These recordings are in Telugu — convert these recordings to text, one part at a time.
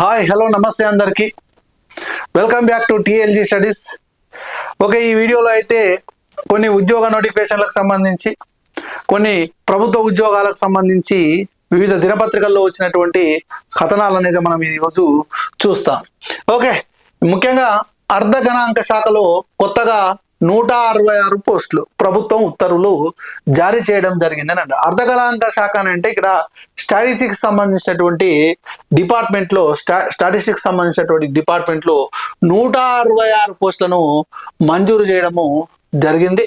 హాయ్ హలో నమస్తే అందరికీ welcome back to TLG studies. Okay, ఈ వీడియోలో అయితే కొన్ని ఉద్యోగ నోటిఫికేషన్లకు సంబంధించి, కొన్ని ప్రభుత్వ ఉద్యోగాలకు సంబంధించి వివిధ దినపత్రికల్లో వచ్చినటువంటి కథనాలు అనేది మనం ఈరోజు చూస్తాం. ఓకే, ముఖ్యంగా అర్ధ గణాంక శాఖలో కొత్తగా 166 పోస్టులు ప్రభుత్వం ఉత్తర్వులు జారీ చేయడం జరిగిందని అంట. అర్ధ గణాంక శాఖ అంటే ఇక్కడ స్టాటిస్టిక్స్ సంబంధించినటువంటి డిపార్ట్మెంట్లో స్టాటిస్టిక్స్ సంబంధించినటువంటి డిపార్ట్మెంట్లో 166 పోస్టులను మంజూరు చేయడము జరిగింది.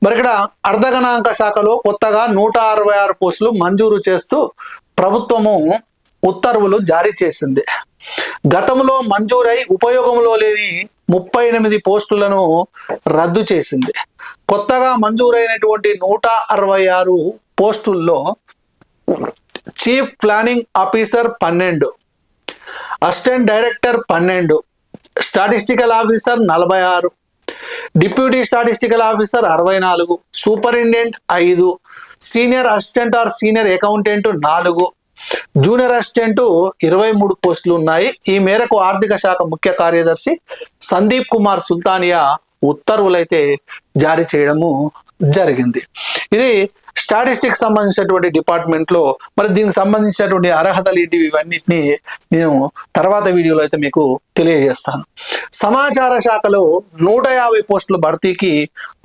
మరి ఇక్కడ అర్ధ గణాంక శాఖలో కొత్తగా 166 పోస్టులు మంజూరు చేస్తూ ప్రభుత్వము ఉత్తర్వులు జారీ చేసింది. గతంలో మంజూరై ఉపయోగంలో లేని 38 పోస్టులను రద్దు చేసింది. కొత్తగా మంజూరైనటువంటి 166 పోస్టుల్లో chief planning officer 12, assistant director 12, statistical officer 46, deputy statistical officer 64, superintendent 5, senior assistant or senior accountant 4, junior assistant 23 పోస్టులు ఉన్నాయి. ఈ మేరకు ఆర్థిక శాఖ ముఖ్య కార్యదర్శి సందీప్ కుమార్ సుల్తానియా ఉత్తర్వులైతే జారీ చేయడము జరిగింది. ఇది స్టాటిస్టిక్స్ సంబంధించినటువంటి డిపార్ట్మెంట్లో. మరి దీనికి సంబంధించినటువంటి అర్హతలు ఏంటివి, ఇవన్నిటిని నేను తర్వాత వీడియోలో అయితే మీకు తెలియజేస్తాను. సమాచార శాఖలో 150 పోస్టుల భర్తీకి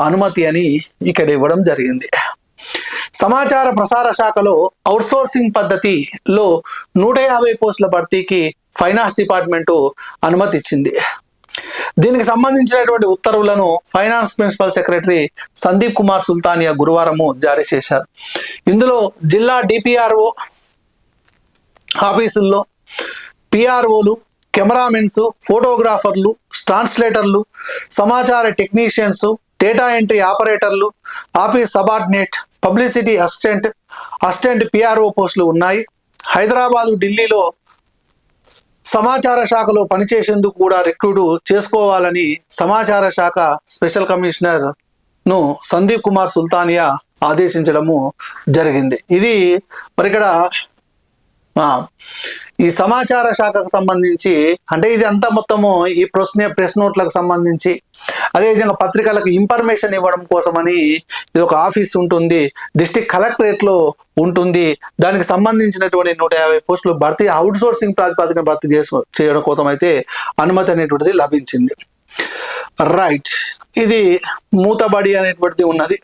అనుమతి అని ఇక్కడ ఇవ్వడం జరిగింది. సమాచార ప్రసార శాఖలో అవుట్సోర్సింగ్ పద్ధతిలో 150 పోస్టుల భర్తీకి ఫైనాన్స్ డిపార్ట్మెంటు అనుమతి ఇచ్చింది. దీనికి సంబంధించినటువంటి ఉత్తర్వులను finance principal secretary Sandeep Kumar Sultania గురువారము జారీ చేశారు. ఇందులో జిల్లా డిపిఆర్ఓ ఆఫీసుల్లో పిఆర్ఓలు, కెమెరామెన్స్, ఫోటోగ్రాఫర్లు, ట్రాన్స్లేటర్లు, సమాచార టెక్నీషియన్స్, డేటా ఎంట్రీ ఆపరేటర్లు, office subordinate, publicity assistant PRO పోస్టులు ఉన్నాయి. హైదరాబాదు, ఢిల్లీలో సమాచార శాఖలో పనిచేసేందుకు కూడా రిక్రూట్ చేసుకోవాలని సమాచార శాఖ స్పెషల్ కమిషనర్ ను సందీప్ కుమార్ సుల్తానియా ఆదేశించడము జరిగింది. ఇది మరి ఇక్కడ ఈ సమాచార శాఖకు సంబంధించి అంటే ఇది అంతా మొత్తము ఈ ప్రెస్ నోట్లకు సంబంధించి, అదేవిధంగా పత్రికలకు ఇన్ఫర్మేషన్ ఇవ్వడం కోసమని ఇది ఒక ఆఫీస్ ఉంటుంది, డిస్ట్రిక్ట్ కలెక్టరేట్లో ఉంటుంది. దానికి సంబంధించినటువంటి 150 పోస్టులు భర్తీ అవుట్ సోర్సింగ్ ప్రాతిపదికన భర్తీ చేయడం కోసం అయితే అనుమతి అనేటువంటిది లభించింది. రైట్, ఇది మూతబడి అనేటువంటిది ఉన్నది.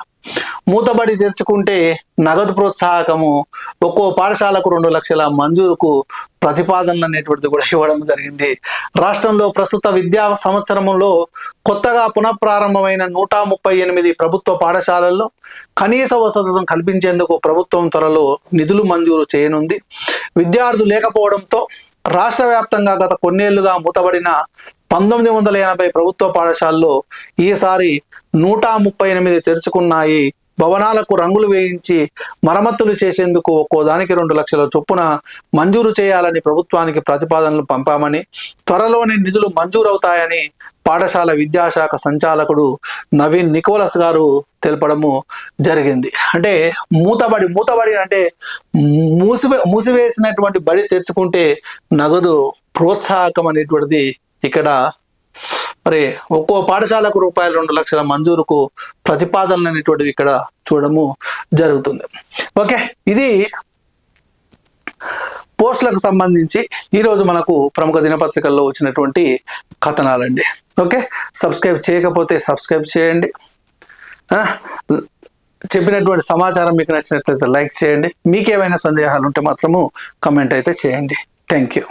మూతబడి తెరుచుకుంటే నగదు ప్రోత్సాహకము ఒక్కో పాఠశాలకు 2 లక్షల మంజూరుకు ప్రతిపాదనలు అనేటువంటిది కూడా ఇవ్వడం జరిగింది. రాష్ట్రంలో ప్రస్తుత విద్యా సంవత్సరంలో కొత్తగా పునఃప్రారంభమైన 138 ప్రభుత్వ పాఠశాలల్లో కనీస వసతులను కల్పించేందుకు ప్రభుత్వం త్వరలో నిధులు మంజూరు చేయనుంది. విద్యార్థులు లేకపోవడంతో రాష్ట్ర వ్యాప్తంగా గత కొన్నేళ్లుగా మూతబడిన 1980 ప్రభుత్వ పాఠశాలలో ఈసారి 138 తెరుచుకున్నాయి. భవనాలకు రంగులు వేయించి మరమ్మతులు చేసేందుకు ఒక్కో దానికి 2 లక్షల చొప్పున మంజూరు చేయాలని ప్రభుత్వానికి ప్రతిపాదనలు పంపామని, త్వరలోనే నిధులు మంజూరవుతాయని పాఠశాల విద్యాశాఖ సంచాలకుడు నవీన్ నికోలస్ గారు తెలపడము జరిగింది. అంటే మూతబడి అంటే మూసివేసినటువంటి బడి తెరుచుకుంటే నగదు ప్రోత్సాహకం అనేటువంటిది ఇక్కడ మరి ఒక్కో పాఠశాలకు ₹2 లక్షల మంజూరుకు ప్రతిపాదనలు అనేటువంటివి ఇక్కడ చూడము జరుగుతుంది. ఓకే, ఇది పోస్టులకు సంబంధించి ఈరోజు మనకు ప్రముఖ దినపత్రికల్లో వచ్చినటువంటి కథనాలండి. ఓకే, సబ్స్క్రైబ్ చేయకపోతే సబ్స్క్రైబ్ చేయండి. చెప్పినటువంటి సమాచారం మీకు నచ్చినట్లయితే లైక్ చేయండి. మీకేమైనా సందేహాలు ఉంటే మాత్రము కమెంట్ అయితే చేయండి. Thank you.